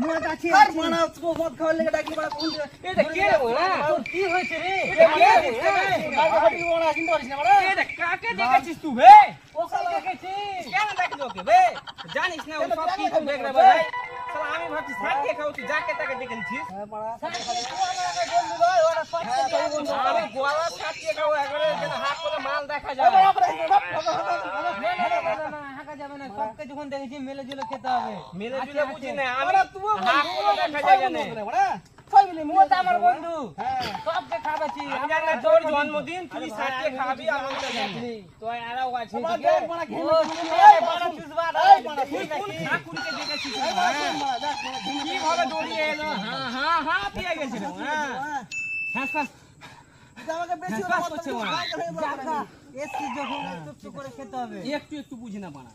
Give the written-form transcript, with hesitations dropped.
মুয়া কাছে আর মানা তো মদ খাওয়ার লেগে ডাকি মানা কোন এটা কে রে বড়া তোর কি হয়েছে রে এটা কে রে গাড়ি বড়া চিন্তা করিস না বড়া এটা কাকে দেখেছিস তুই বে ওকে দেখেছিস কেন দেখছিস ওকে বে জানিস না ও সব কি দেখ রে ভাই শালা আমি ভাবছি সাথে খাও তুই যাকে তাকে দেখেছিস মানা বন্ধু ভাই ওরা সব আরে গোয়ালা সাথে খাও একবারে যেন হাত করে মাল দেখা যায় না হাঁকা যাবে না সবকে যখন দেখেছি মেলে জুলে খেতে হবে মেলে জুলে বুঝি না আমি হাত করে দেখা যায় জানে বড়া ও তো আমার বন্ধু সবকে খাওয়াচ্ছি আমি জানি না তোর জন্মদিন তুই সাথে খাবি আর আমি তো জানি তুই আরাও আছে আমার দেখ মানা ঘেমে বড় চুষবা তুই কোন ঠাকুরকে দেখেছিস কিভাবে দৌড়িয়ে এলো হ্যাঁ হ্যাঁ হ্যাঁ পেয়ে গেছিল হ্যাঁ হ্যাঁ স্যার আমাকে বেশি হ্যাঁ, করছে ওরা। জাগা এসছি যখন একটু করে খেতে হবে একটু একটু বুঝি না বানা